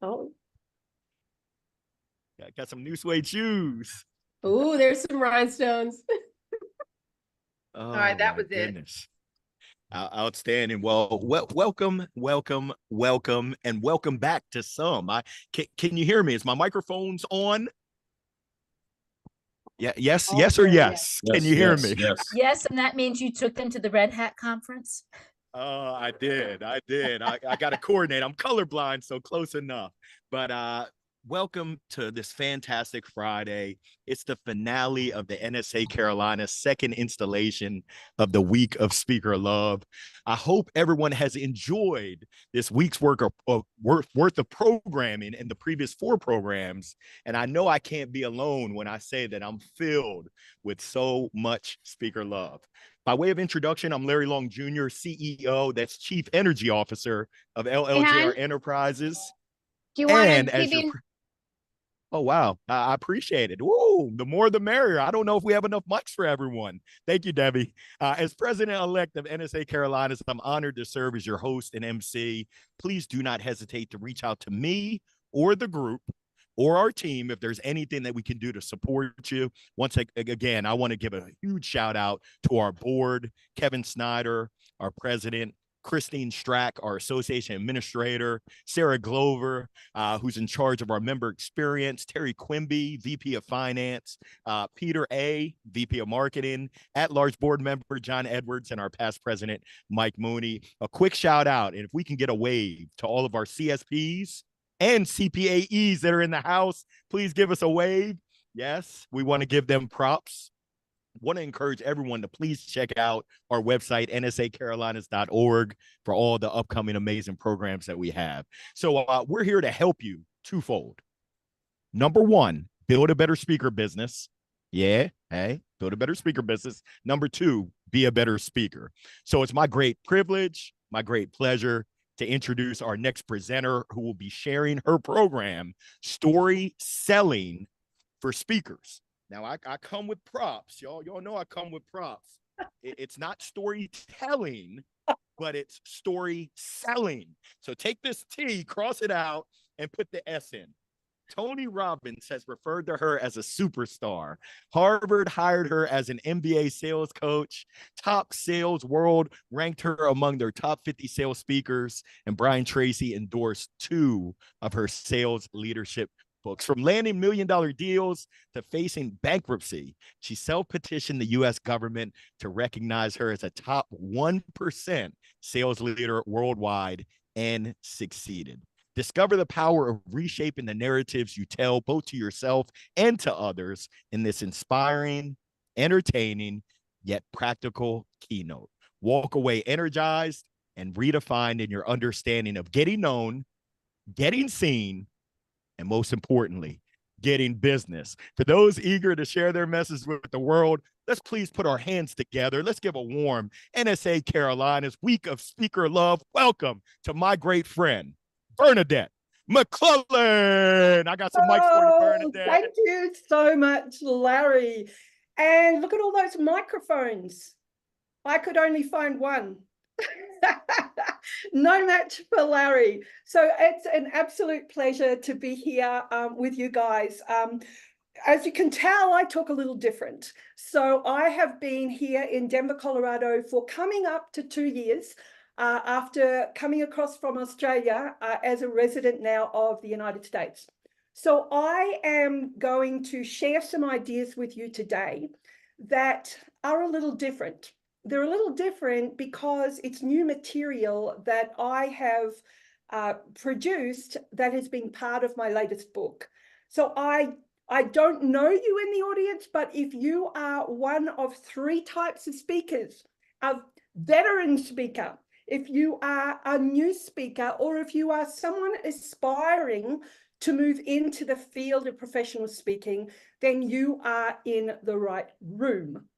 Oh, Got some new suede shoes. ooh, there's some rhinestones. Oh All right, that my was it. goodness. Outstanding. Well, welcome, and welcome back to some. Can you hear me? Is my microphone's on? Yeah, yes, Oh, yes, or yeah. yes. Can you hear me? Yes. Yes, and that means you took them to the Red Hat Conference. I did. I got to coordinate. I'm colorblind, so close enough. But welcome to this fantastic Friday. It's the finale of the NSA Carolina's second installation of the Week of Speaker Love. I hope everyone has enjoyed this week's worth of programming in the previous 4 programs. And I know I can't be alone when I say that I'm filled with so much speaker love. By way of introduction, I'm Larry Long Jr., CEO, that's Chief Energy Officer of LLJR Enterprises. Do you want And to as keep your Oh, wow. I appreciate it. Ooh, the more the merrier. I don't know if we have enough mics for everyone. Thank you, Debbie. As president-elect of NSA Carolinas, I'm honored to serve as your host and MC. Please do not hesitate to reach out to me or the group or our team if there's anything that we can do to support you. Once again, I want to give a huge shout out to our board, Kevin Snyder, our president, Christine Strack, our association administrator, Sarah Glover, who's in charge of our member experience, Terry Quimby, VP of Finance, Peter A., VP of Marketing, at-large board member John Edwards, and our past president, Mike Mooney. A quick shout out, and if we can get a wave to all of our CSPs and CPAEs that are in the house, please give us a wave. Yes, we want to give them props. Want to encourage everyone to please check out our website, nsacarolinas.org, for all the upcoming amazing programs that we have. So we're here to help you twofold. Number 1, build a better speaker business. Yeah, hey, build a better speaker business. Number 2, be a better speaker. So it's my great privilege, my great pleasure to introduce our next presenter who will be sharing her program, Story Selling for Speakers. Now, I come with props. Y'all know I come with props. It's not storytelling, but it's story selling. So take this T, cross it out, and put the S in. Tony Robbins has referred to her as a superstar. Harvard hired her as an MBA sales coach. Top Sales World ranked her among their top 50 sales speakers, and Brian Tracy endorsed 2 of her sales leadership books. From landing million-dollar deals to facing bankruptcy, she self-petitioned the U.S. government to recognize her as a top 1% sales leader worldwide and succeeded. Discover the power of reshaping the narratives you tell both to yourself and to others in this inspiring, entertaining, yet practical keynote. Walk away energized and redefined in your understanding of getting known, getting seen, and most importantly, getting business. For those eager to share their message with the world, let's please put our hands together. Let's give a warm NSA Carolinas Week of Speaker Love welcome to my great friend, Bernadette McClelland. I got some mics for you, Bernadette. Thank you so much, Larry. And look at all those microphones. I could only find one. No match for Larry. So it's an absolute pleasure to be here with you guys. As you can tell, I talk a little different. So I have been here in Denver, Colorado for coming up to 2 years after coming across from Australia as a resident now of the United States. So I am going to share some ideas with you today that are a little different. They're a little different because it's new material that I have produced that has been part of my latest book. So I don't know you in the audience, but if you are one of 3 types of speakers, a veteran speaker, if you are a new speaker, or if you are someone aspiring to move into the field of professional speaking, then you are in the right room.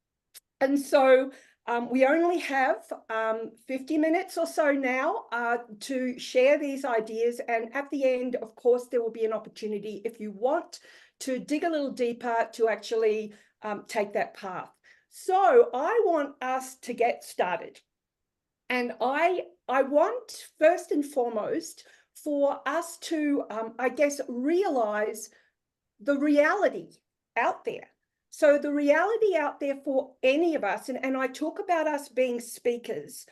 And so we only have 50 minutes or so now to share these ideas. And at the end, of course, there will be an opportunity if you want to dig a little deeper to actually take that path. So I want us to get started. And I want, first and foremost, for us to, I guess, realize the reality out there. So the reality out there for any of us, and I talk about us being speakers,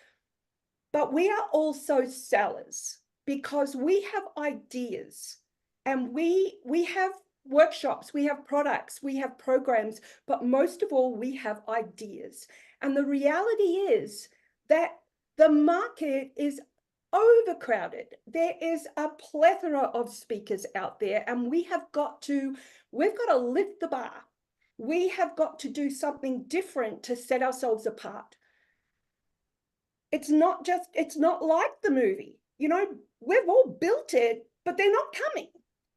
but we are also sellers because we have ideas and we have workshops, we have products, we have programs, but most of all, we have ideas. And the reality is that the market is overcrowded. There is a plethora of speakers out there, and we've got to lift the bar. We have got to do something different to set ourselves apart. It's not like the movie. You know, we've all built it, but they're not coming.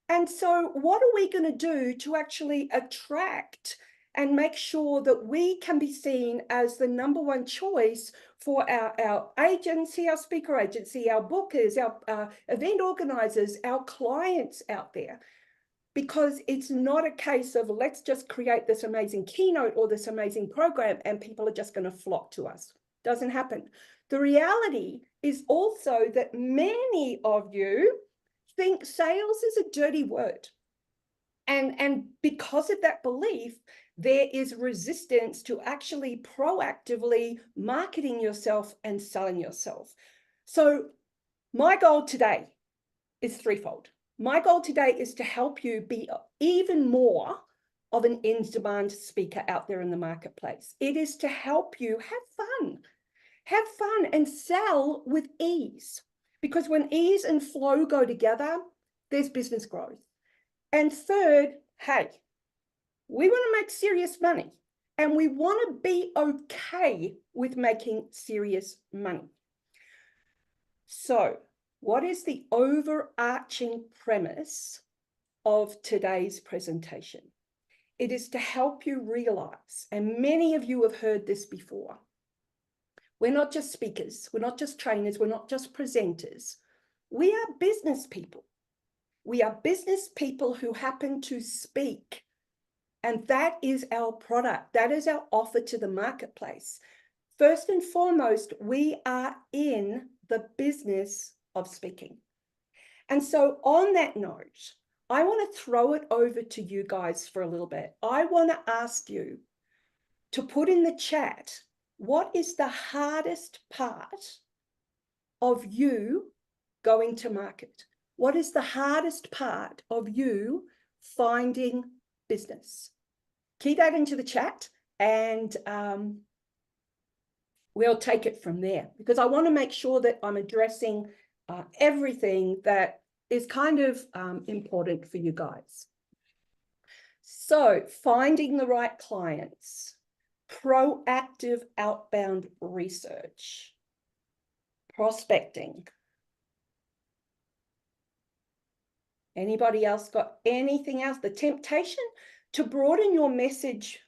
And so what are we going to do to actually attract and make sure that we can be seen as the number one choice for our agency, our speaker agency, our bookers, our event organizers, our clients out there? Because it's not a case of let's just create this amazing keynote or this amazing program and people are just going to flock to us. Doesn't happen. The reality is also that many of you think sales is a dirty word. And because of that belief, there is resistance to actually proactively marketing yourself and selling yourself. So my goal today is threefold. My goal today is to help you be even more of an in-demand speaker out there in the marketplace. It is to help you have fun and sell with ease. Because when ease and flow go together, there's business growth. And third, hey, we want to make serious money and we want to be okay with making serious money. So what is the overarching premise of today's presentation? It is to help you realize, and many of you have heard this before, we're not just speakers, we're not just trainers, we're not just presenters. We are business people. We are business people who happen to speak. And that is our product. That is our offer to the marketplace. First and foremost, we are in the business of speaking. And so on that note, I want to throw it over to you guys for a little bit. I want to ask you to put in the chat, what is the hardest part of you going to market? What is the hardest part of you finding business? Key that into the chat and we'll take it from there, because I want to make sure that I'm addressing everything that is kind of important for you guys. So finding the right clients, proactive outbound research, prospecting. Anybody else got anything else? The temptation to broaden your message,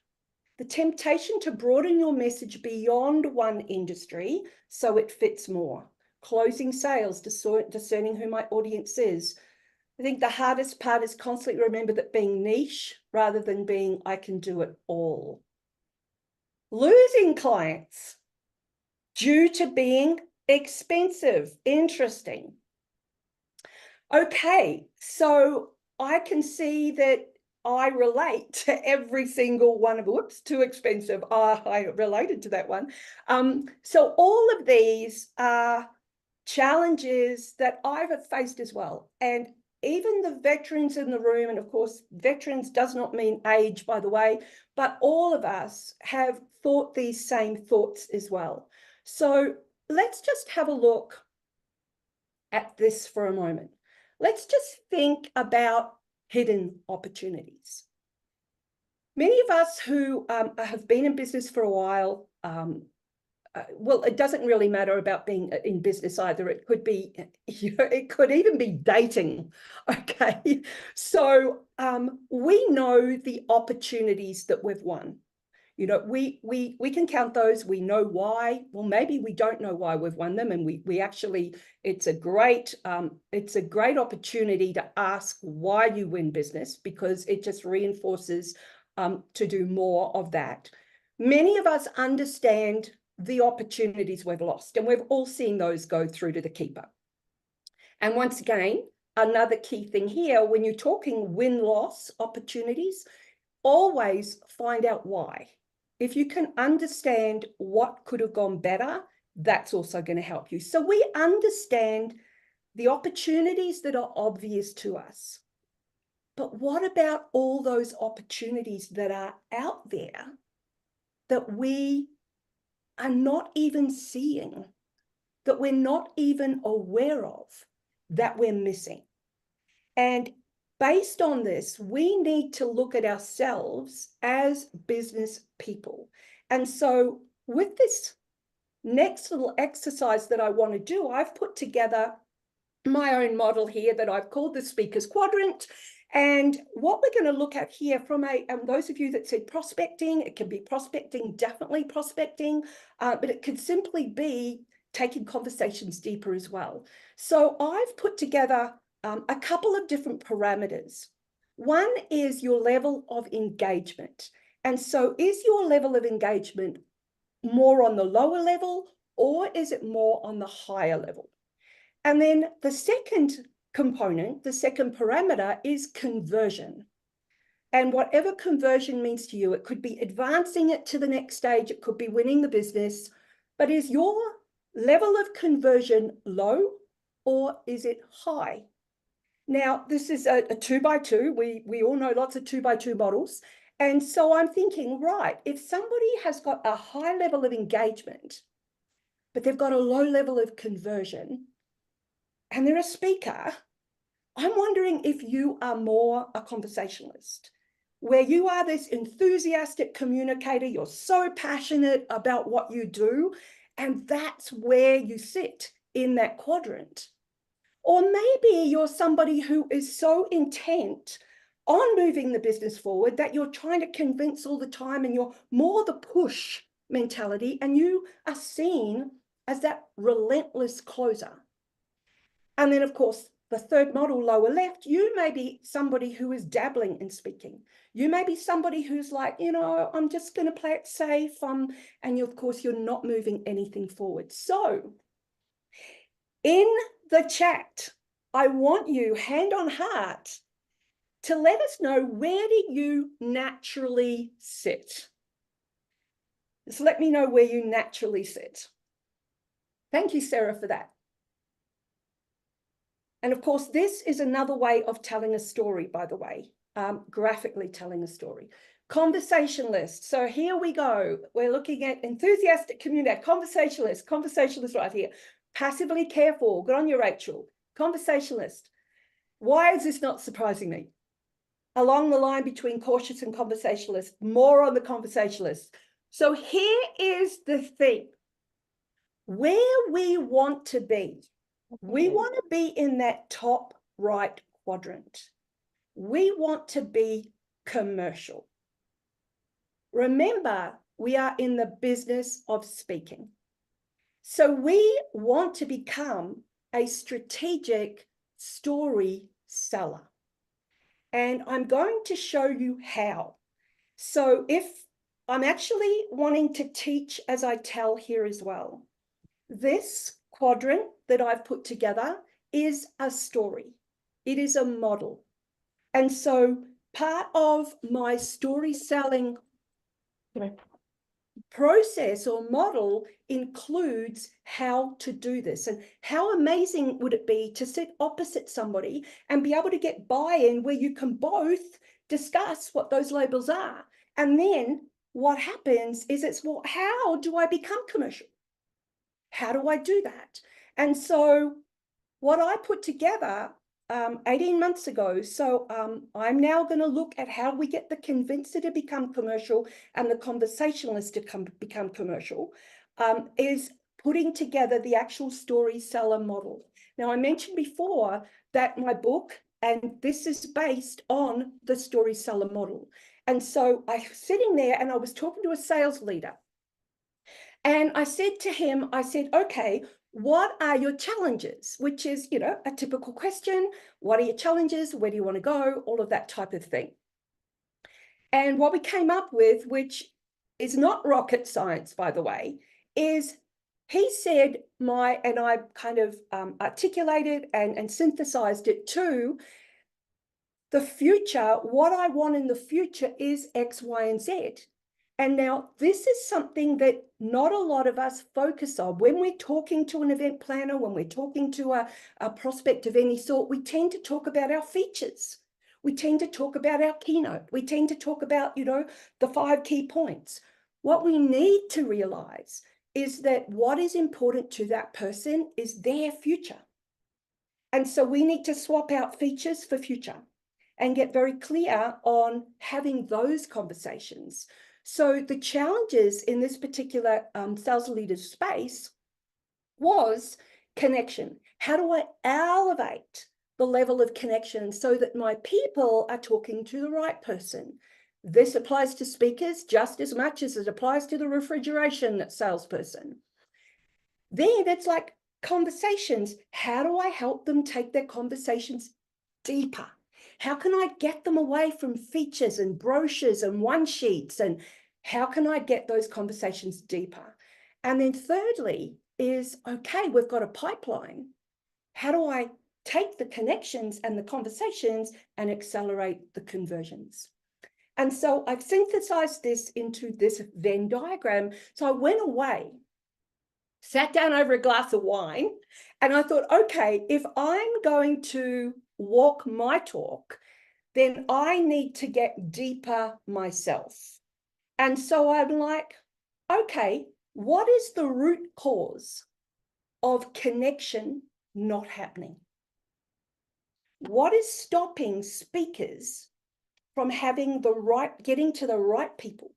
beyond one industry so it fits more. Closing sales, discerning who my audience is. I think the hardest part is constantly remember that being niche rather than being I can do it all. Losing clients due to being expensive. Interesting. Okay, so I can see that I relate to every single one of, whoops, too expensive. I related to that one. So all of these are challenges that I've faced as well. And even the veterans in the room, and of course, veterans does not mean age, by the way, but all of us have thought these same thoughts as well. So let's just have a look at this for a moment. Let's just think about hidden opportunities. Many of us who have been in business for a while, well, it doesn't really matter about being in business either. It could be, it could even be dating. Okay, so we know the opportunities that we've won. You know, we can count those. We know why. Well, maybe we don't know why we've won them, and we actually, it's a great opportunity to ask why you win business, because it just reinforces to do more of that. Many of us understand the opportunities we've lost, and we've all seen those go through to the keeper. And once again, another key thing here, when you're talking win-loss opportunities, always find out why. If you can understand what could have gone better, that's also going to help you. So we understand the opportunities that are obvious to us. But what about all those opportunities that are out there that we are not even seeing, that we're not even aware of, that we're missing? And based on this, we need to look at ourselves as business people. And so with this next little exercise that I want to do, I've put together my own model here that I've called the Speaker's Quadrant. And what we're going to look at here from those of you that said prospecting, it can be prospecting, definitely prospecting, but it could simply be taking conversations deeper as well. So I've put together a couple of different parameters. One is your level of engagement. And so is your level of engagement more on the lower level, or is it more on the higher level? And then the second component, the second parameter, is conversion. And whatever conversion means to you, it could be advancing it to the next stage, it could be winning the business, but is your level of conversion low or is it high? Now, this is a 2x2. We all know lots of 2x2 models. And so I'm thinking, right, if somebody has got a high level of engagement, but they've got a low level of conversion, and they're a speaker, I'm wondering if you are more a conversationalist, where you are this enthusiastic communicator, you're so passionate about what you do, and that's where you sit in that quadrant. Or maybe you're somebody who is so intent on moving the business forward that you're trying to convince all the time, and you're more the push mentality, and you are seen as that relentless closer. And then, of course, the third model, lower left, you may be somebody who is dabbling in speaking. You may be somebody who's like, you know, I'm just going to play it safe. And you, of course, you're not moving anything forward. So in the chat, I want you, hand on heart, to let us know, where do you naturally sit? Just let me know where you naturally sit. Thank you, Sarah, for that. And of course, this is another way of telling a story, by the way, graphically telling a story. Conversationalist. So here we go. We're looking at enthusiastic communicator, conversationalist right here. Passively careful. Good on you, Rachel. Conversationalist. Why is this not surprising me? Along the line between cautious and conversationalist, more on the conversationalist. So here is the thing. Where we want to be. We want to be in that top right quadrant. We want to be commercial. Remember, we are in the business of speaking. So we want to become a strategic story seller. And I'm going to show you how. So if I'm actually wanting to teach as I tell here as well, this quadrant that I've put together is a story. It is a model. And so part of my story selling process or model includes how to do this. And how amazing would it be to sit opposite somebody and be able to get buy-in where you can both discuss what those labels are. And then what happens is it's, well, how do I become commercial? How do I do that? And so what I put together 18 months ago, so I'm now going to look at how we get the convincer to become commercial and the conversationalist to become commercial, is putting together the actual story seller model. Now, I mentioned before that my book, and this is based on the story seller model. And so I was sitting there and I was talking to a sales leader. And I said to him, I said, okay, what are your challenges? Which is, you know, a typical question. What are your challenges? Where do you want to go? All of that type of thing. And what we came up with, which is not rocket science, by the way, is he said and I kind of articulated and synthesized it too. The future, what I want in the future is X, Y, and Z. And now this is something that not a lot of us focus on. When we're talking to an event planner, when we're talking to a prospect of any sort, we tend to talk about our features. We tend to talk about our keynote. We tend to talk about, the 5 key points. What we need to realize is that what is important to that person is their future. And so we need to swap out features for future and get very clear on having those conversations. So the challenges in this particular sales leader space was connection. How do I elevate the level of connection so that my people are talking to the right person? This applies to speakers just as much as it applies to the refrigeration salesperson. Then it's like conversations. How do I help them take their conversations deeper? How can I get them away from features and brochures and one sheets? And how can I get those conversations deeper? And then thirdly is, okay, we've got a pipeline. How do I take the connections and the conversations and accelerate the conversions? And so I've synthesized this into this Venn diagram. So I went away, sat down over a glass of wine, and I thought, okay, if I'm going to walk my talk, then I need to get deeper myself. And so I'm like, okay, what is the root cause of connection not happening? What is stopping speakers from having getting to the right people?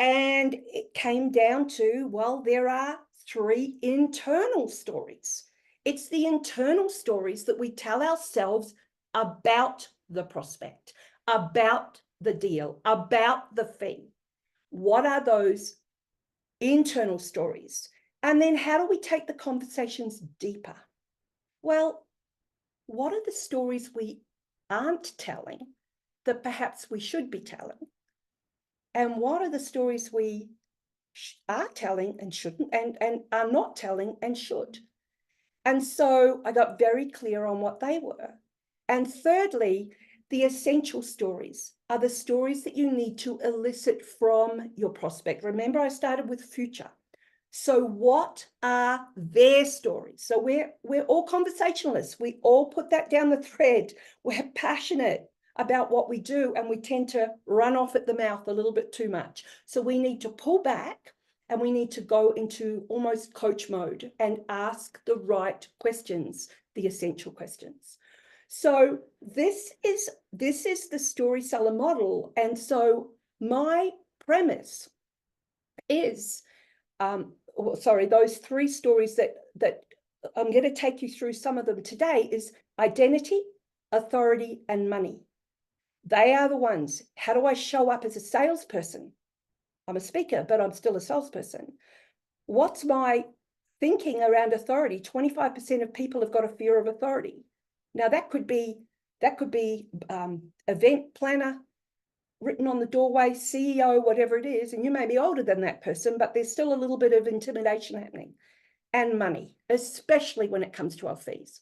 And it came down to, well, there are 3 internal stories. It's the internal stories that we tell ourselves about the prospect, about the deal, about the fee. What are those internal stories? And then how do we take the conversations deeper? Well, what are the stories we aren't telling that perhaps we should be telling? And what are the stories we are telling and shouldn't, and are not telling and should? And so I got very clear on what they were. And thirdly, the essential stories are the stories that you need to elicit from your prospect. Remember, I started with future. So what are their stories? So we're all conversationalists. We all put that down the thread. We're passionate about what we do, and we tend to run off at the mouth a little bit too much. So we need to pull back, and we need to go into almost coach mode and ask the right questions, the essential questions. So this is the story seller model. And so my premise is, those 3 stories that I'm going to take you through some of them today is identity, authority, and money. They are the ones. How do I show up as a salesperson? I'm a speaker, but I'm still a salesperson. What's my thinking around authority? 25% of people have got a fear of authority. Now that could be event planner, written on the doorway, CEO, whatever it is, and you may be older than that person, but there's still a little bit of intimidation happening. And money, especially when it comes to our fees.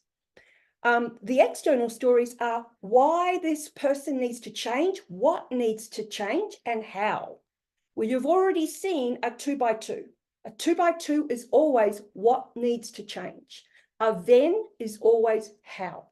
The external stories are why this person needs to change, what needs to change, and how. Well, you've already seen a 2x2. A 2x2 is always what needs to change. A then is always how.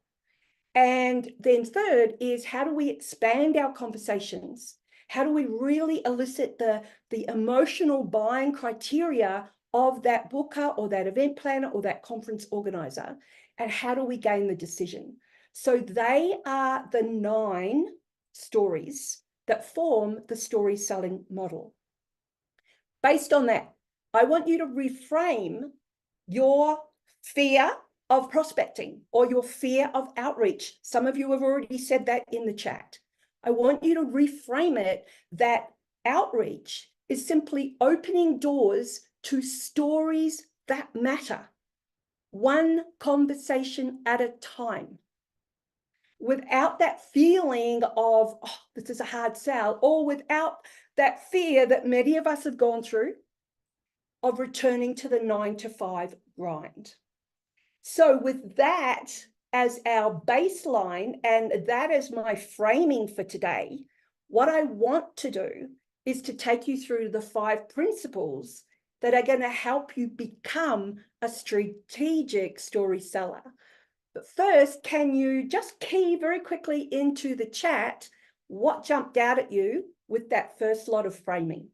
And then third is, how do we expand our conversations? How do we really elicit the emotional buying criteria of that booker or that event planner or that conference organizer? And how do we gain the decision? So they are the 9 stories that form the story selling model. Based on that, I want you to reframe your fear of prospecting or your fear of outreach. Some of you have already said that in the chat. I want you to reframe it that outreach is simply opening doors to stories that matter, one conversation at a time, without that feeling of, oh, this is a hard sell, or without that fear that many of us have gone through. of returning to the 9-to-5 grind. So with that as our baseline and that as my framing for today, what I want to do is to take you through the 5 principles that are going to help you become a strategic story seller. But first, can you just key very quickly into the chat what jumped out at you with that first lot of framing?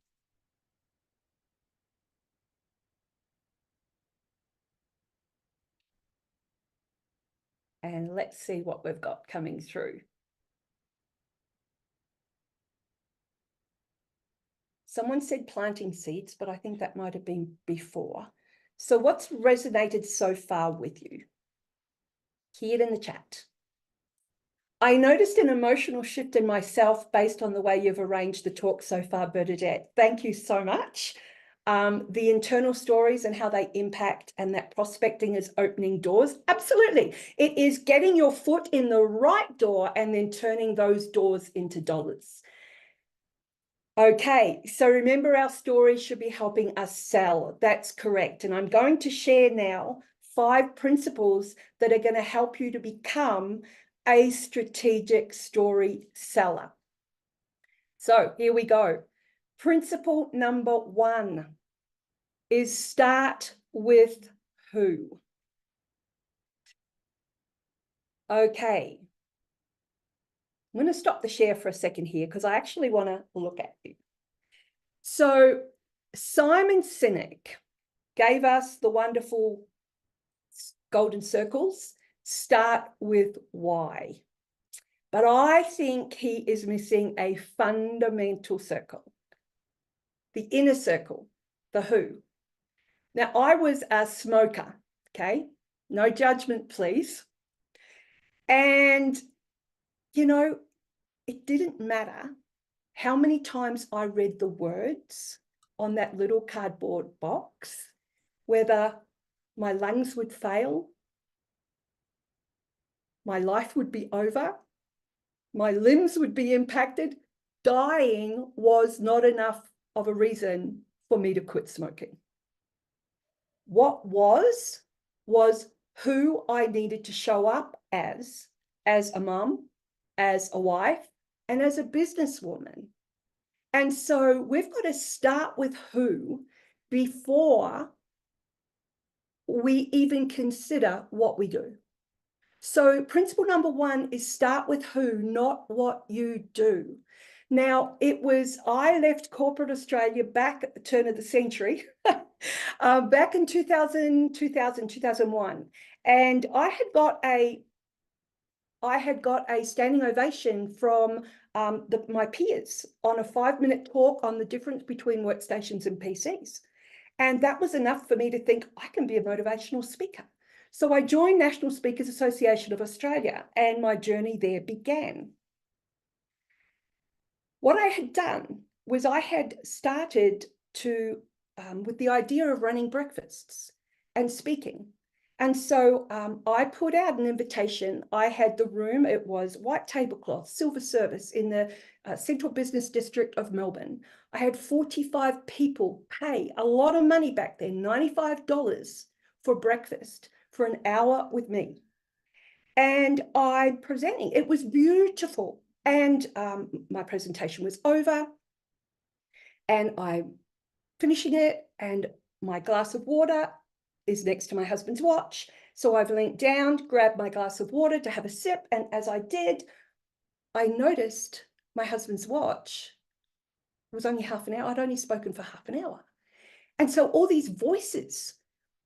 And let's see what we've got coming through. Someone said planting seeds, but I think that might have been before. So what's resonated so far with you? Key it in the chat. I noticed an emotional shift in myself based on the way you've arranged the talk so far, Bernadette. Thank you so much. The internal stories and how they impact, and that prospecting is opening doors. Absolutely. It is getting your foot in the right door and then turning those doors into dollars. Okay, so remember our story should be helping us sell. That's correct. And I'm going to share now 5 principles that are going to help you to become a strategic story seller. So here we go. Principle number 1 is start with who. Okay. I'm going to stop the share for a second here because I actually want to look at you. So Simon Sinek gave us the wonderful golden circles. Start with why. But I think he is missing a fundamental circle. The inner circle, the who. Now, I was a smoker, okay? No judgment, please. And, you know, it didn't matter how many times I read the words on that little cardboard box, whether my lungs would fail, my life would be over, my limbs would be impacted. Dying was not enough of a reason for me to quit smoking. What was who I needed to show up as a mum, as a wife, and as a businesswoman. And so we've got to start with who before we even consider what we do. So principle number 1 is start with who, not what you do. Now, I left corporate Australia back at the turn of the century, back in 2001. And I had got a standing ovation from my peers on a 5-minute talk on the difference between workstations and PCs. And that was enough for me to think I can be a motivational speaker. So I joined National Speakers Association of Australia, and my journey there began. What I had done was I had started to, with the idea of running breakfasts and speaking. And so I put out an invitation. I had the room, it was white tablecloth, silver service in the Central Business District of Melbourne. I had 45 people pay a lot of money back then, $95 for breakfast for an hour with me. And I'm presenting. It was beautiful. And my presentation was over. And I'm finishing it. And my glass of water is next to my husband's watch. So I've leant down, grabbed my glass of water to have a sip. And as I did, I noticed my husband's watch was only half an hour. I'd only spoken for half an hour. And so all these voices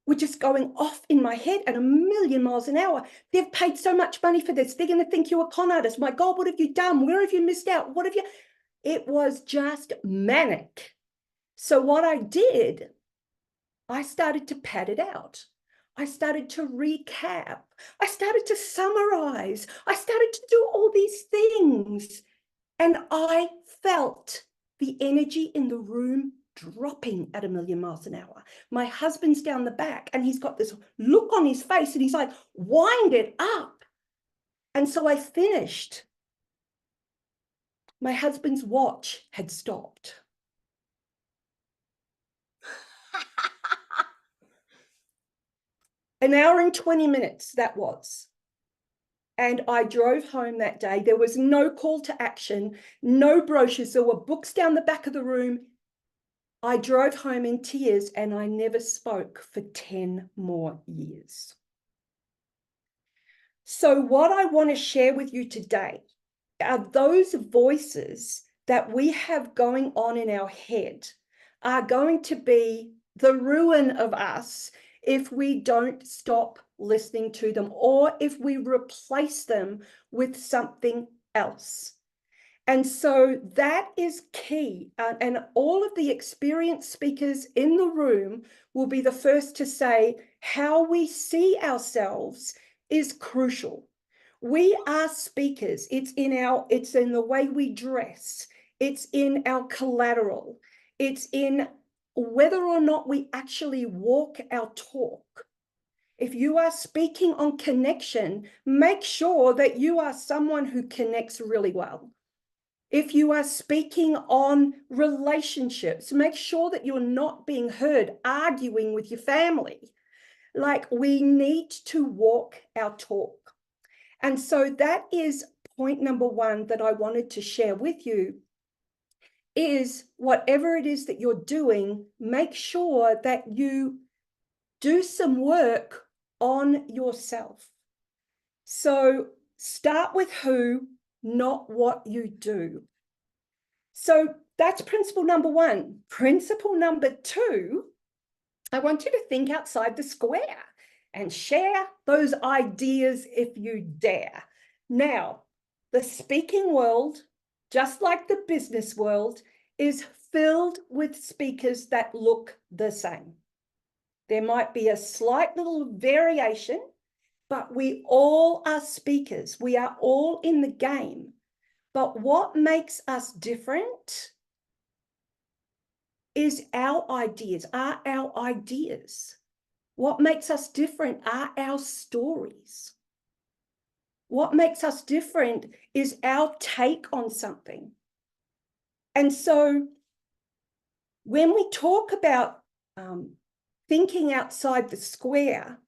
were just going off in my head at 1,000,000 miles an hour. They've paid so much money for this. They're going to think you're a con artist. My God, what have you done? Where have you missed out? What have you? It was just manic. So what I did, I started to pad it out. I started to recap. I started to summarize. I started to do all these things. And I felt the energy in the room dropping at 1,000,000 miles an hour. My husband's down the back and he's got this look on his face and he's like, wind it up. And so I finished. My husband's watch had stopped. An hour and 20 minutes that was. And I drove home that day. There was no call to action, no brochures. There were books down the back of the room. I drove home in tears and I never spoke for 10 more years. So what I want to share with you today are those voices that we have going on in our head are going to be the ruin of us if we don't stop listening to them, or if we replace them with something else. And so that is key. And all of the experienced speakers in the room will be the first to say how we see ourselves is crucial. We are speakers. It's in the way we dress. It's in our collateral. It's in whether or not we actually walk our talk. If you are speaking on connection, make sure that you are someone who connects really well. If you are speaking on relationships, make sure that you're not being heard arguing with your family. Like, we need to walk our talk. And so that is point number one that I wanted to share with you, is whatever it is that you're doing, make sure that you do some work on yourself. So start with who, not what you do. So that's principle number one. Principle number two, I want you to think outside the square and share those ideas if you dare. Now, the speaking world, just like the business world, is filled with speakers that look the same. There might be a slight little variation, but we all are speakers. We are all in the game. But what makes us different is our ideas, are our ideas. What makes us different are our stories. What makes us different is our take on something. And so when we talk about thinking outside the square,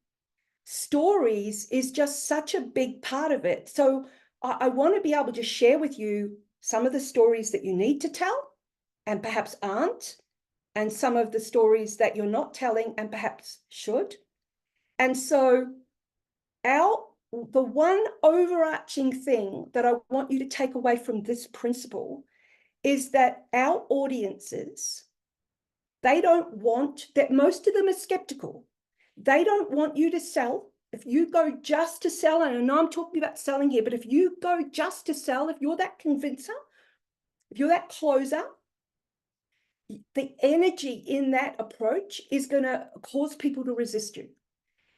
stories is just such a big part of it. So I want to be able to share with you some of the stories that you need to tell and perhaps aren't, and some of the stories that you're not telling and perhaps should. And so the one overarching thing that I want you to take away from this principle is that our audiences, they don't want, that most of them are skeptical. They don't want you to sell. If you go just to sell, and I know I'm talking about selling here, but if you go just to sell, if you're that convincer, if you're that closer, the energy in that approach is going to cause people to resist you.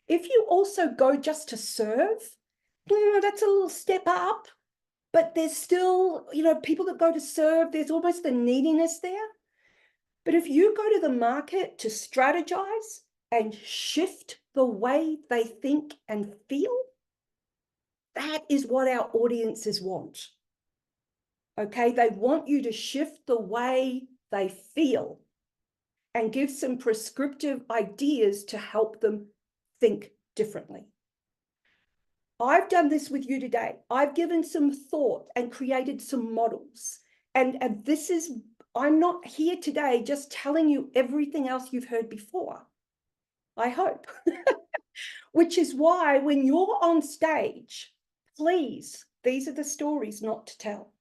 If you also go just to serve, that's a little step up, but there's still, people that go to serve, there's almost the neediness there. But if you go to the market to strategize and shift the way they think and feel, that is what our audiences want. Okay, they want you to shift the way they feel and give some prescriptive ideas to help them think differently. I've done this with you today. I've given some thought and created some models. And this is, I'm not here today just telling you everything else you've heard before, I hope. Which is why when you're on stage, please, these are the stories not to tell.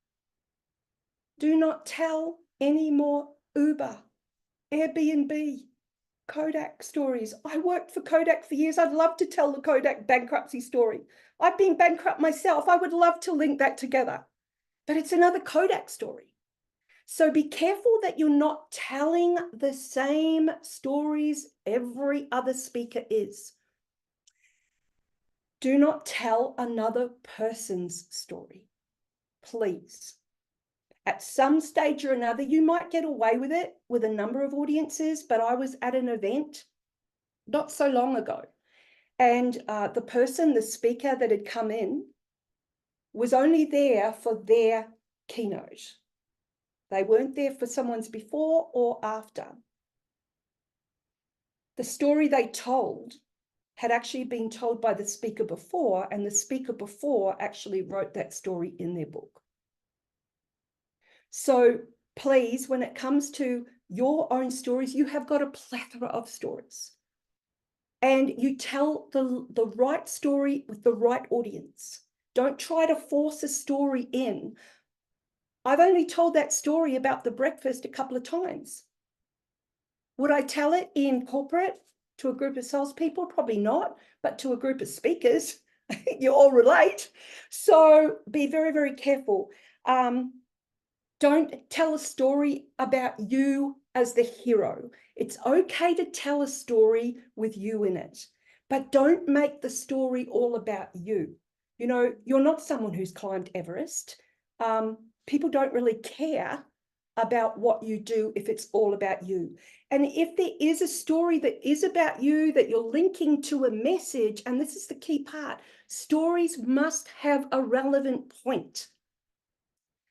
Do not tell any more Uber, Airbnb, Kodak stories. I worked for Kodak for years. I'd love to tell the Kodak bankruptcy story. I've been bankrupt myself. I would love to link that together, but it's another Kodak story. So be careful that you're not telling the same stories every other speaker is. Do not tell another person's story, please. At some stage or another, you might get away with it with a number of audiences, but I was at an event not so long ago, and the speaker that had come in was only there for their keynote. They weren't there for someone's before or after. The story they told had actually been told by the speaker before, and the speaker before actually wrote that story in their book. So please, when it comes to your own stories, you have got a plethora of stories. And you tell the right story with the right audience. Don't try to force a story in. I've only told that story about the breakfast a couple of times. Would I tell it in corporate to a group of salespeople? Probably not, but to a group of speakers, you all relate. So be very, very careful. Don't tell a story about you as the hero. It's okay to tell a story with you in it, but don't make the story all about you. You know, you're not someone who's climbed Everest. People don't really care about what you do if it's all about you. And if there is a story that is about you, that you're linking to a message, and this is the key part, stories must have a relevant point.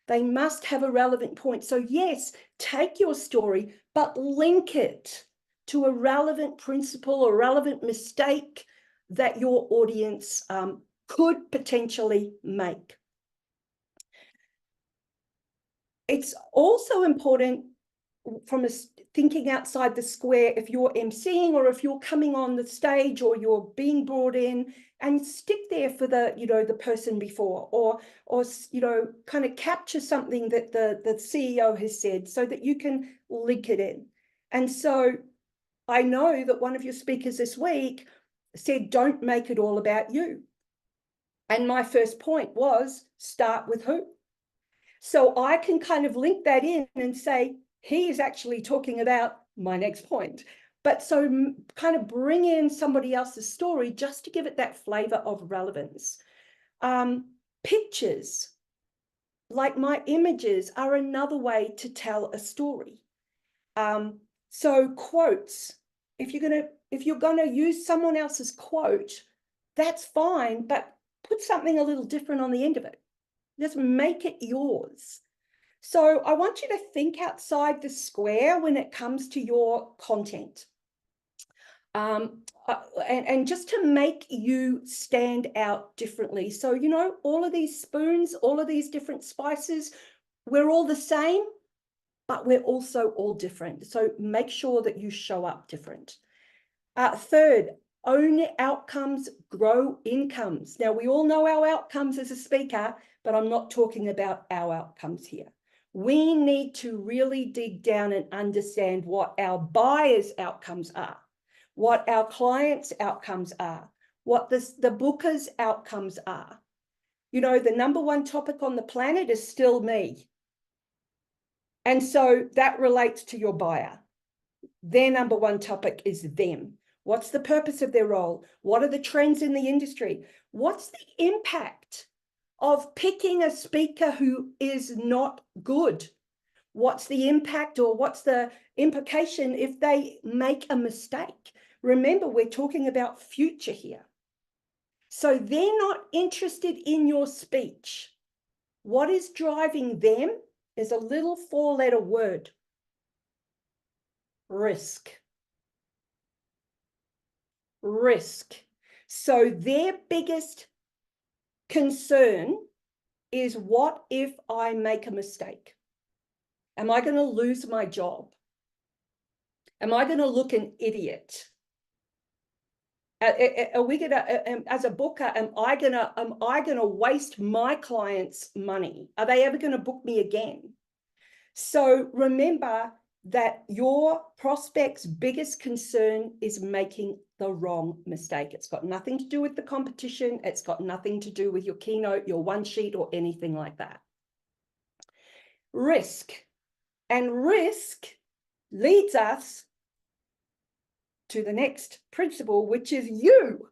They must have a relevant point. So yes, take your story, but link it to a relevant principle or relevant mistake that your audience could potentially make. It's also important from thinking outside the square, if you're emceeing or if you're coming on the stage or you're being brought in, and stick there for the, you know, the person before, or you know, kind of capture something that the CEO has said so that you can link it in. And so I know that one of your speakers this week said, don't make it all about you. And my first point was, start with who? So I can kind of link that in and say, he is actually talking about my next point. But so kind of bring in somebody else's story just to give it that flavor of relevance. Pictures, like my images, are another way to tell a story. So quotes, if you're gonna use someone else's quote, that's fine, but put something a little different on the end of it. Just make it yours. So I want you to think outside the square when it comes to your content. And just to make you stand out differently. So, you know, all of these spoons, all of these different spices, we're all the same, but we're also all different. So make sure that you show up different. Third, own outcomes, grow incomes. Now, we all know our outcomes as a speaker, but I'm not talking about our outcomes here. We need to really dig down and understand what our buyers' outcomes are, what our clients' outcomes are, what the bookers' outcomes are. You know, the number one topic on the planet is still me. And so that relates to your buyer. Their number one topic is them. What's the purpose of their role? What are the trends in the industry? What's the impact of picking a speaker who is not good? What's the impact or what's the implication if they make a mistake? Remember, we're talking about future here. So they're not interested in your speech. What is driving them is a little four-letter word: risk. Risk. So their biggest concern is, what if I make a mistake? Am I going to lose my job? Am I going to look an idiot? Are we going to, as a booker, am I going to waste my clients' money? Are they ever going to book me again? So remember that your prospect's biggest concern is making the wrong mistake. It's got nothing to do with the competition. It's got nothing to do with your keynote, your one sheet, or anything like that. Risk. And risk leads us to the next principle, which is you.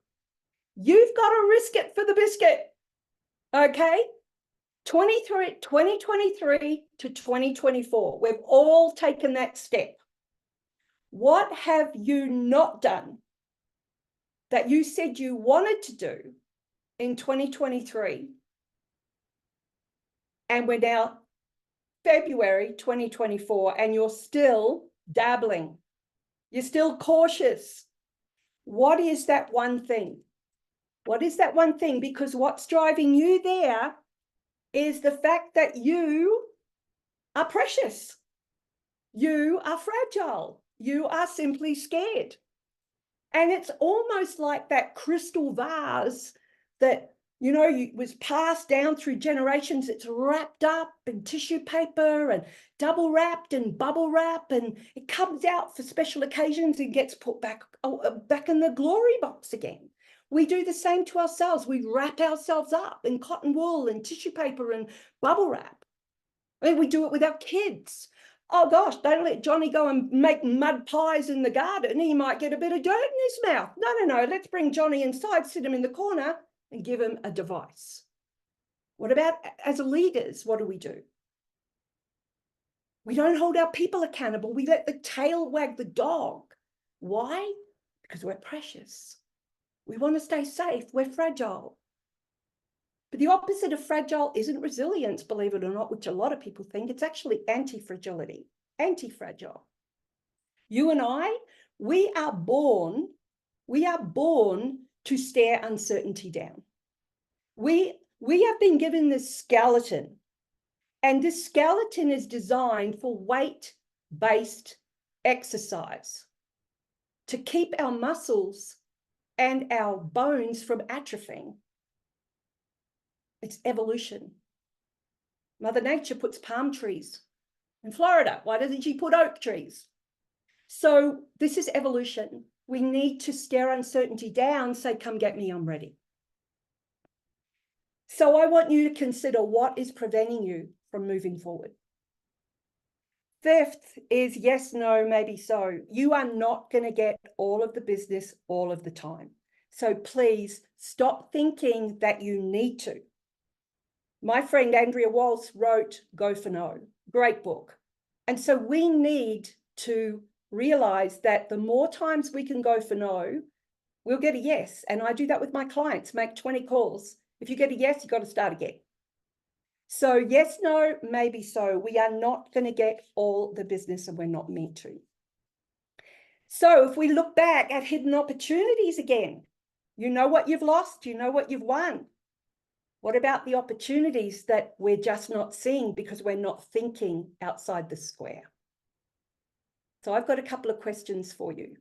You've got to risk it for the biscuit. Okay? 2023 to 2024, we've all taken that step. What have you not done that you said you wanted to do in 2023? And we're now February 2024, and you're still dabbling. You're still cautious. What is that one thing? What is that one thing? Because what's driving you there is the fact that you are precious. You are fragile. You are simply scared. And it's almost like that crystal vase that, you know, was passed down through generations. It's wrapped up in tissue paper and double wrapped and bubble wrap, and it comes out for special occasions and gets put back in the glory box again. We do the same to ourselves. We wrap ourselves up in cotton wool and tissue paper and bubble wrap. I mean, we do it with our kids. Oh gosh, don't let Johnny go and make mud pies in the garden. He might get a bit of dirt in his mouth. No. Let's bring Johnny inside, sit him in the corner and give him a device. What about as leaders? What do? We don't hold our people accountable. We let the tail wag the dog. Why? Because we're precious. We want to stay safe. We're fragile. But the opposite of fragile isn't resilience, believe it or not, which a lot of people think. It's actually anti-fragility, anti-fragile. You and I, we are born to stare uncertainty down. We have been given this skeleton, and this skeleton is designed for weight-based exercise to keep our muscles and our bones from atrophying. It's evolution. Mother Nature puts palm trees in Florida. Why doesn't she put oak trees? So this is evolution. We need to stare uncertainty down, say, come get me, I'm ready. So I want you to consider what is preventing you from moving forward. Fifth is yes, no, maybe so. You are not going to get all of the business all of the time. So please stop thinking that you need to. My friend Andrea Walsh wrote Go for No, great book. And so we need to realize that the more times we can go for no, we'll get a yes. And I do that with my clients, make 20 calls. If you get a yes, you've got to start again. So yes, no, maybe so. We are not going to get all the business and we're not meant to. So if we look back at hidden opportunities again, you know what you've lost, you know what you've won. What about the opportunities that we're just not seeing because we're not thinking outside the square? So I've got a couple of questions for you.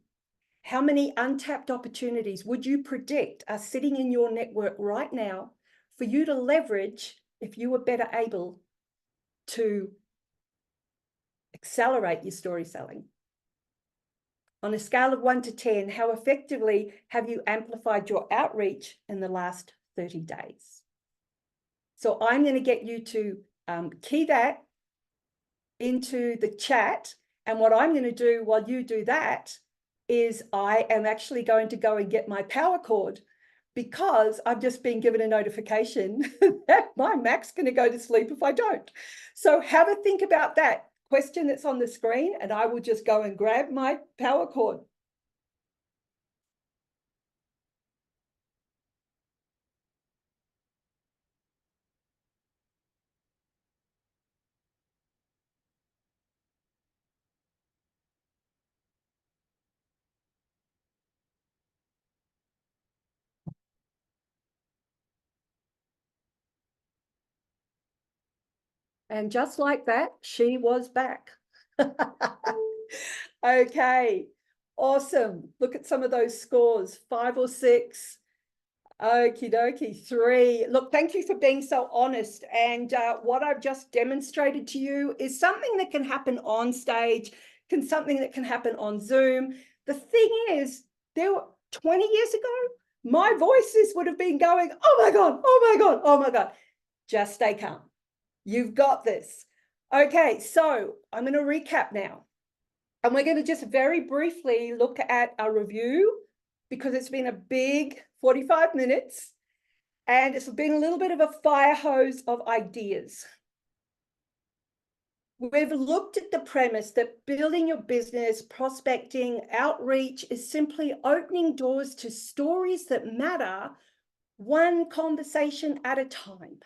How many untapped opportunities would you predict are sitting in your network right now for you to leverage if you were better able to accelerate your story selling? On a scale of 1 to 10, how effectively have you amplified your outreach in the last 30 days? So I'm going to get you to key that into the chat. And what I'm going to do while you do that is I am actually going to go and get my power cord, because I've just been given a notification that my Mac's going to go to sleep if I don't. So have a think about that question that's on the screen, and I will just go and grab my power cord. And just like that, she was back. Okay, awesome. Look at some of those scores, 5 or 6. Okie dokie, 3. Look, thank you for being so honest. And what I've just demonstrated to you is something that can happen on stage, something that can happen on Zoom. The thing is, 20 years ago, my voices would have been going, oh my God, oh my God, oh my God. Just stay calm. You've got this. Okay, so I'm going to recap now. And we're going to just very briefly look at a review, because it's been a big 45 minutes and it's been a little bit of a fire hose of ideas. We've looked at the premise that building your business, prospecting, outreach is simply opening doors to stories that matter, one conversation at a time.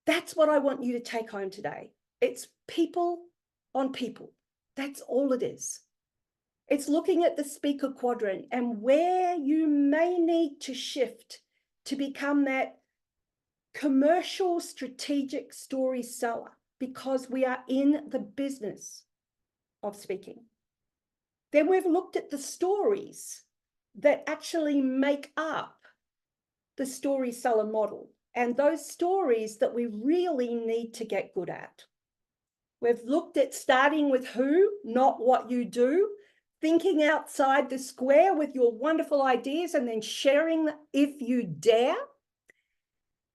That's what I want you to take home today. It's people on people. That's all it is. It's looking at the speaker quadrant and where you may need to shift to become that commercial strategic story seller, because we are in the business of speaking. Then we've looked at the stories that actually make up the story seller model, and those stories that we really need to get good at. We've looked at starting with who, not what you do, thinking outside the square with your wonderful ideas and then sharing them if you dare,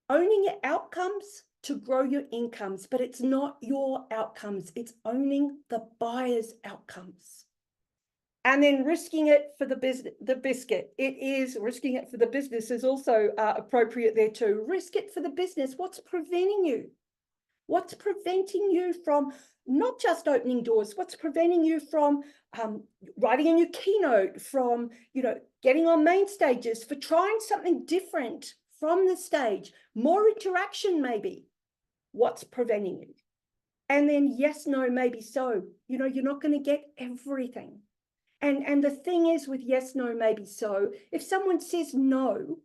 owning your outcomes to grow your incomes, but it's not your outcomes, it's owning the buyer's outcomes. And then risking it for the business, the biscuit. It is risking it for the business is also appropriate there too. Risk it for the business. What's preventing you? What's preventing you from not just opening doors? What's preventing you from writing a new keynote, from, getting on main stages, for trying something different from the stage, more interaction maybe? What's preventing you? And then yes, no, maybe so. You're not going to get everything. And the thing is with yes, no, maybe so, if someone says no,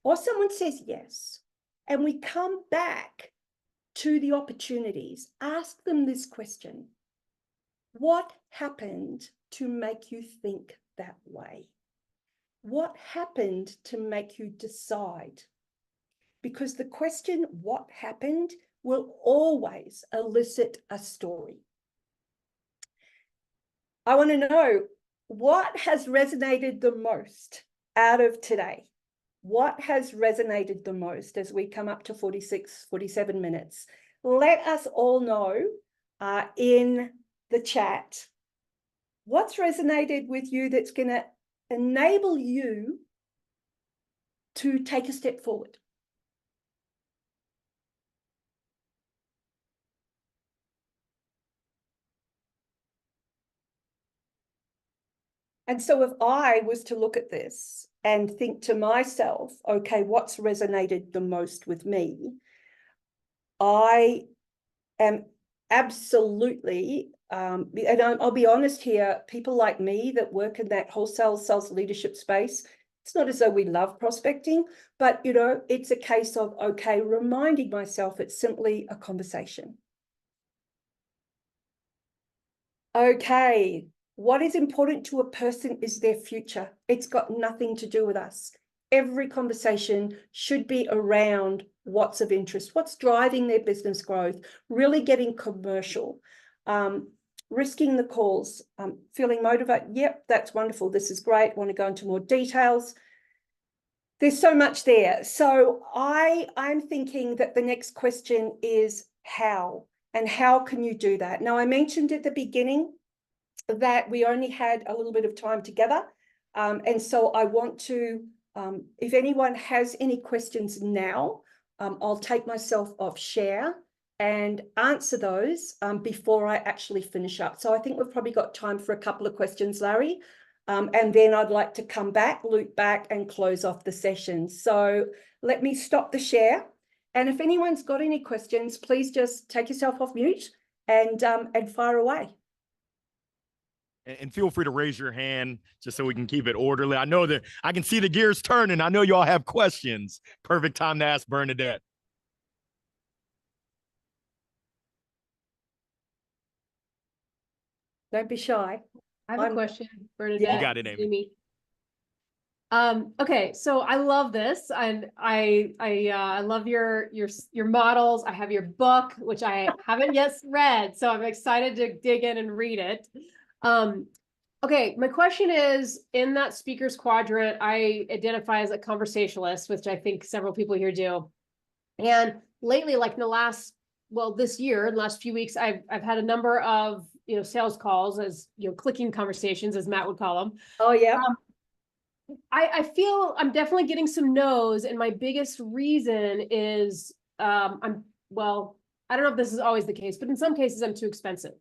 or someone says yes, and we come back to the opportunities, ask them this question: what happened to make you think that way? What happened to make you decide? Because the question, what happened, will always elicit a story. I want to know, what has resonated the most out of today? What has resonated the most as we come up to 46, 47 minutes? Let us all know in the chat what's resonated with you that's going to enable you to take a step forward. And so if I was to look at this and think to myself, okay, what's resonated the most with me? I am absolutely, and I'll be honest here, people like me that work in that wholesale sales leadership space, it's not as though we love prospecting, but it's a case of, okay, reminding myself it's simply a conversation. Okay. What is important to a person is their future. It's got nothing to do with us. Every conversation should be around what's of interest, what's driving their business growth, really getting commercial, risking the calls, feeling motivated. Yep, that's wonderful. This is great. Want to go into more details. There's so much there. So I'm thinking that the next question is how, and how can you do that? Now, I mentioned at the beginning that we only had a little bit of time together. And so I want to, if anyone has any questions now, I'll take myself off share and answer those before I actually finish up. So I think we've probably got time for a couple of questions, Larry. And then I'd like to come back, loop back and close off the session. So let me stop the share. And if anyone's got any questions, please just take yourself off mute and fire away. And feel free to raise your hand just so we can keep it orderly. I know that I can see the gears turning. I know y'all have questions. Perfect time to ask Bernadette. Don't be shy. I have a question, Bernadette. You got it, Amy. Okay, so I love this, and I love your models. I have your book, which I haven't yet read, so I'm excited to dig in and read it. Okay, my question is, in that speaker's quadrant, I identify as a conversationalist, which I think several people here do. And lately, like in the last, this year, in the last few weeks, I've had a number of sales calls, as clicking conversations, as Matt would call them. Oh yeah. I feel I'm definitely getting some no's, and my biggest reason is I don't know if this is always the case, but in some cases I'm too expensive,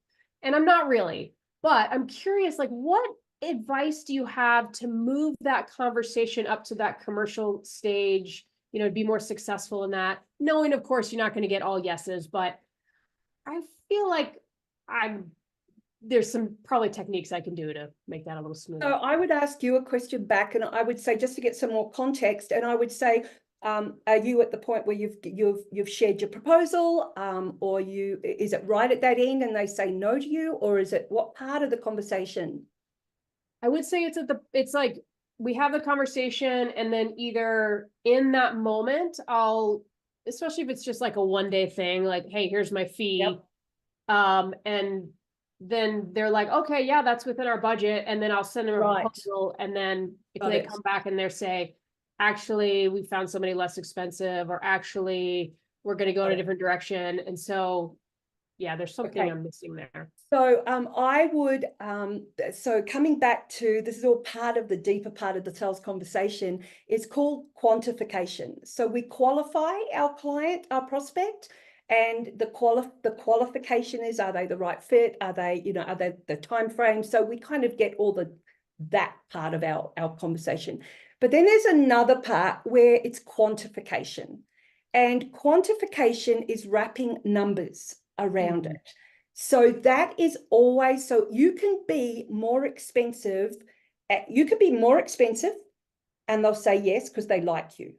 and I'm not really. But I'm curious, like, what advice do you have to move that conversation up to that commercial stage, to be more successful in that? Knowing, of course, you're not going to get all yeses, but I feel like I'm there's some probably techniques I can do to make that a little So smoother. I would ask you a question back, and I would say, just to get some more context, and I would say, are you at the point where you've shared your proposal, or is it right at that end and they say no to you, or is it what part of the conversation? I would say it's like we have the conversation, and then either in that moment, especially if it's just like a 1-day thing, like, hey, here's my fee. Yep. And then they're like, okay, yeah, that's within our budget. And then I'll send them a Right. proposal. And then if Got they it. come back and they say, actually, we found somebody less expensive, or actually, we're going to go in a different direction. And so, yeah, there's something Okay. I'm missing there. So I would, so coming back to, this is all part of the deeper part of the sales conversation, it's called quantification. So we qualify our client, our prospect, and the qualification is, are they the right fit? Are they, are they the time frame? So we kind of get all that part of our conversation. But then there's another part where it's quantification. And quantification is wrapping numbers around it. So that is always, so you can be more expensive, and they'll say yes because they like you.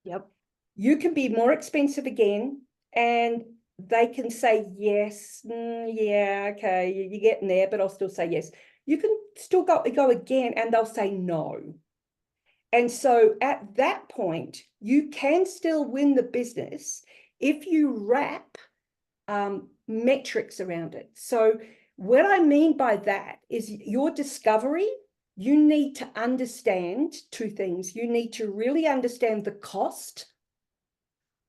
Yep. You can be more expensive again, and they can say yes, yeah, okay, you're getting there, but I'll still say yes. You can still go again, and they'll say no. And so at that point, you can still win the business if you wrap metrics around it. So what I mean by that is your discovery, you need to understand two things. You need to really understand the cost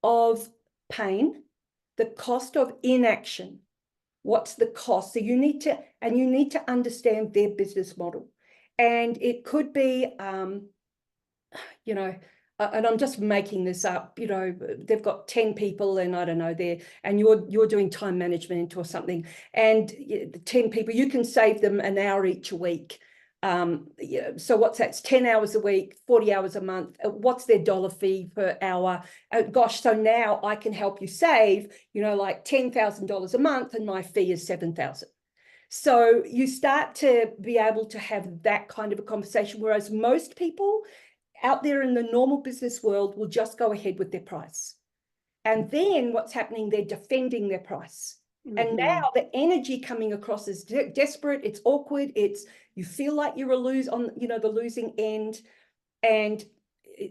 of pain, the cost of inaction. What's the cost? So you need to understand their business model. And it could be, and I'm just making this up, they've got 10 people, and I don't know, and you're doing time management or something, and 10 people, you can save them an hour each a week. So what's that? It's 10 hours a week, 40 hours a month. What's their dollar fee per hour? Gosh, so now I can help you save, like $10,000 a month, and my fee is $7,000. So you start to be able to have that kind of a conversation, whereas most people out there in the normal business world will just go ahead with their price. And then what's happening, they're defending their price. And now the energy coming across is desperate, it's awkward, you feel like you're on the losing end. And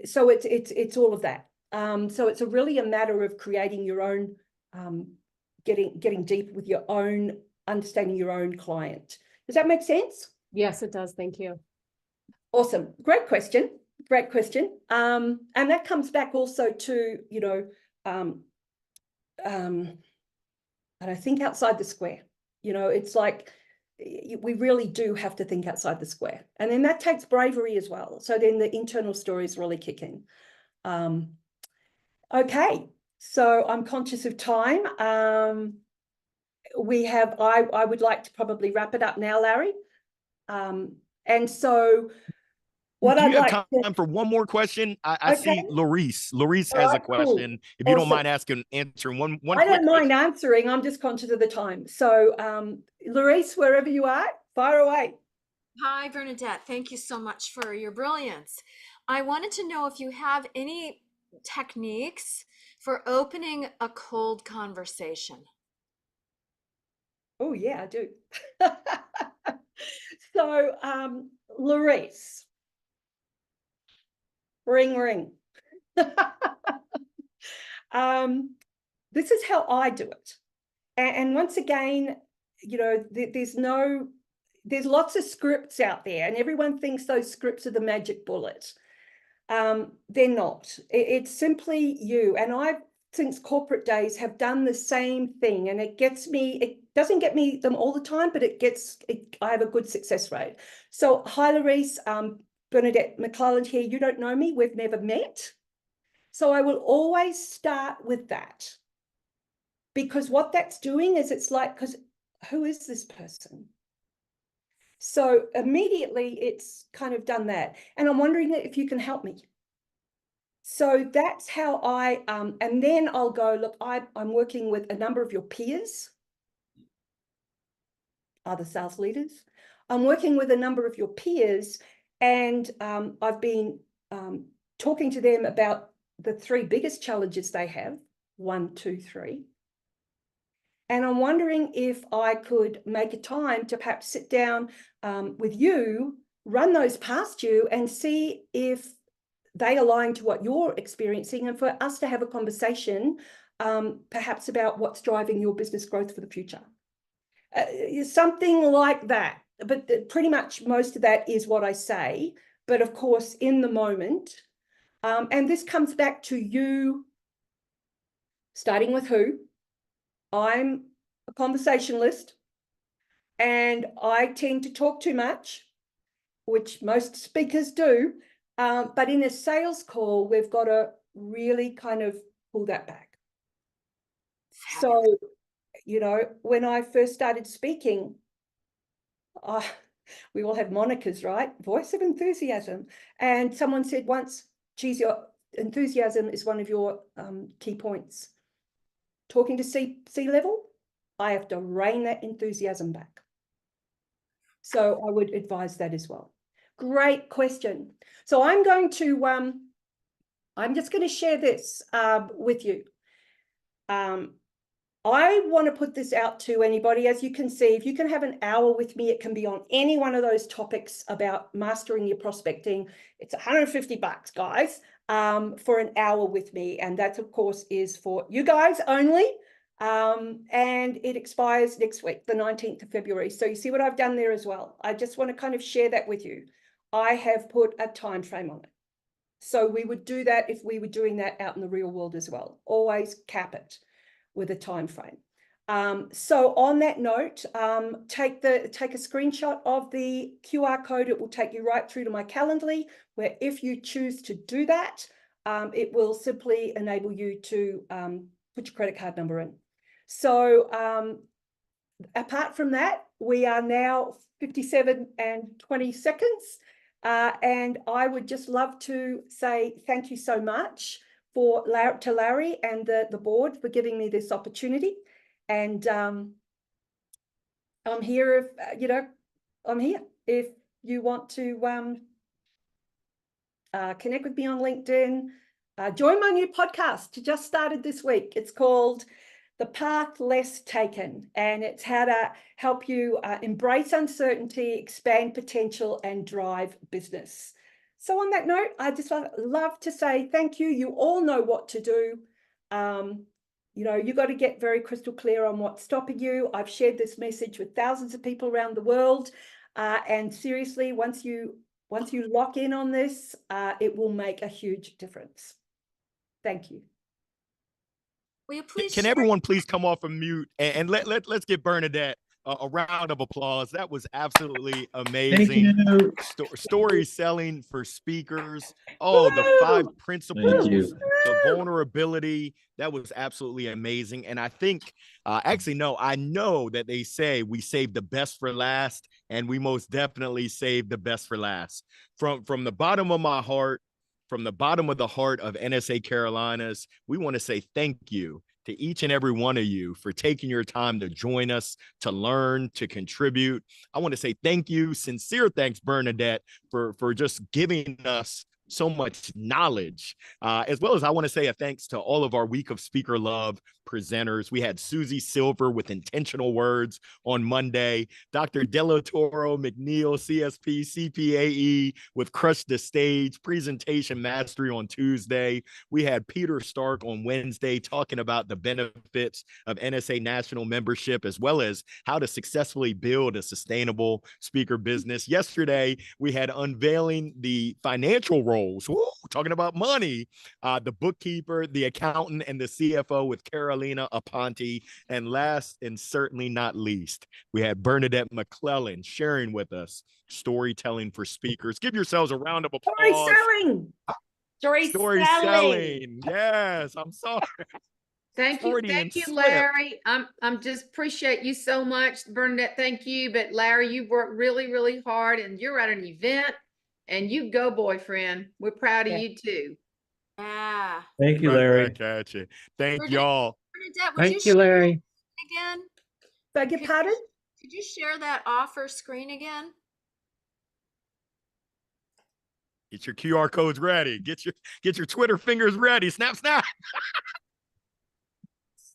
so it's all of that. So it's really a matter of creating your own, getting deep with your own, understanding your own client. Does that make sense? Yes, it does. Thank you. Awesome. Great question. Great question. And that comes back also to, and I think outside the square, it's like, we really do have to think outside the square. And then that takes bravery as well. So then the internal stories really kick in. Okay. So I'm conscious of time. I would like to probably wrap it up now, Larry. And so what Do you I'd have like time for one more question? I Okay. see Larice. Larice All has right, a question. cool. If you don't Awesome. mind answering one I quick don't mind question. answering. I'm just conscious of the time. So, Larice, wherever you are, fire away. Hi, Bernadette. Thank you so much for your brilliance. I wanted to know if you have any techniques for opening a cold conversation. Oh, yeah, I do. So, Larice, ring. This is how I do it. And once again, there's lots of scripts out there, and everyone thinks those scripts are the magic bullet. They're not. It's simply you. And I, since corporate days, have done the same thing, and it doesn't get me them all the time, but I have a good success rate. So hi, Larice, Bernadette McClelland here. You don't know me. We've never met. So I will always start with that, because what that's doing is it's like, because who is this person? So immediately it's kind of done that. And I'm wondering if you can help me. So that's how and then I'll go, look, I'm working with a number of your peers. other sales leaders. I'm working with a number of your peers, and I've been talking to them about the 3 biggest challenges they have, 1, 2, 3. And I'm wondering if I could make a time to perhaps sit down with you, run those past you, and see if they align to what you're experiencing, and for us to have a conversation perhaps about what's driving your business growth for the future. Something like that. But pretty much most of that is what I say. But of course, in the moment, and this comes back to you, starting with who. I'm a conversationalist, and I tend to talk too much, which most speakers do. But in a sales call, we've got to really kind of pull that back. So, you know, when I first started speaking, we all have monikers, right? Voice of enthusiasm. And someone said once, geez, your enthusiasm is one of your key points. Talking to C-level, I have to rein that enthusiasm back. So I would advise that as well. Great question. So I'm going to, I'm just going to share this with you. I want to put this out to anybody. As you can see, if you can have an hour with me, it can be on any one of those topics about mastering your prospecting. It's $150, guys, for an hour with me. And that, of course, is for you guys only. And it expires next week, the 19th of February. So you see what I've done there as well. I just want to kind of share that with you. I have put a time frame on it. So we would do that if we were doing that out in the real world as well. Always cap it with a time frame. So on that note, take a screenshot of the QR code. It will take you right through to my Calendly, where if you choose to do that, it will simply enable you to put your credit card number in. So apart from that, we are now 57 and 20 seconds. And I would just love to say thank you so much to Larry and the board for giving me this opportunity. And I'm here if, you know, I'm here if you want to connect with me on LinkedIn. Join my new podcast. Just started this week. It's called The Path Less Taken, and it's how to help you embrace uncertainty, expand potential, and drive business. So on that note, I just love to say thank you. You all know what to do. You know, you got to get very crystal clear on what's stopping you. I've shared this message with thousands of people around the world. And seriously, once you lock in on this, it will make a huge difference. Thank you. Will you please Can everyone please come off of mute and let's give Bernadette a round of applause. That was absolutely amazing. Thank you. Story selling for speakers. Oh, the 5 principles, the vulnerability. That was absolutely amazing. And I think, actually, no, I know that they say we save the best for last, and we most definitely save the best for last. From the bottom of my heart, from the bottom of the heart of NSA Carolinas, we want to say thank you to each and every one of you for taking your time to join us, to learn, to contribute. I want to say thank you, sincere thanks, Bernadette, for just giving us so much knowledge, as well as I want to say a thanks to all of our Week of Speaker Love presenters. We had Susie Silver with Intentional Words on Monday, Dr. Delatoro McNeil, CSP, CPAE with Crush the Stage, Presentation Mastery on Tuesday. We had Peter Stark on Wednesday talking about the benefits of NSA National membership, as well as how to successfully build a sustainable speaker business. Yesterday, we had unveiling the financial roles, talking about money, the bookkeeper, the accountant, and the CFO with Carolina Aponte. And last and certainly not least, we had Bernadette McClelland sharing with us storytelling for speakers. Give yourselves a round of applause. Storyselling. Yes, I'm sorry. Thank you, Larry. I'm just appreciate you so much, Bernadette. Thank you. But Larry, you worked really, really hard, and you're at an event, and you go, boyfriend. We're proud of you too. Yeah. Thank you, Larry. Catch it. Thank y'all. Bernadette, would Thank you, share Larry. again? Beg your pardon? Could you share that offer screen again? Get your QR codes ready. Get your Twitter fingers ready. Snap, snap.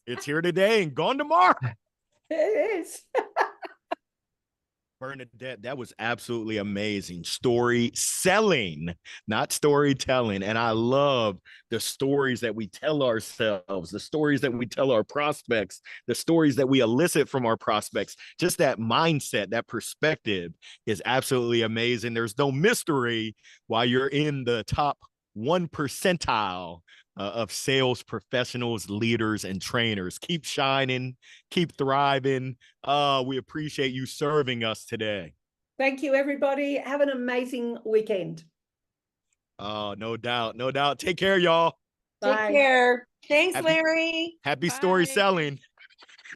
It's here today and gone tomorrow. It is. Bernadette, that was absolutely amazing. Story selling, not storytelling. And I love the stories that we tell ourselves, the stories that we tell our prospects, the stories that we elicit from our prospects. Just that mindset, that perspective is absolutely amazing. There's no mystery why you're in the top 1 percentile of sales professionals, leaders, and trainers. Keep shining, keep thriving. We appreciate you serving us today. Thank you, everybody. Have an amazing weekend. Oh, no doubt, no doubt. Take care, y'all. Bye. Take care. Thanks, Happy- Larry. Happy Bye. story selling.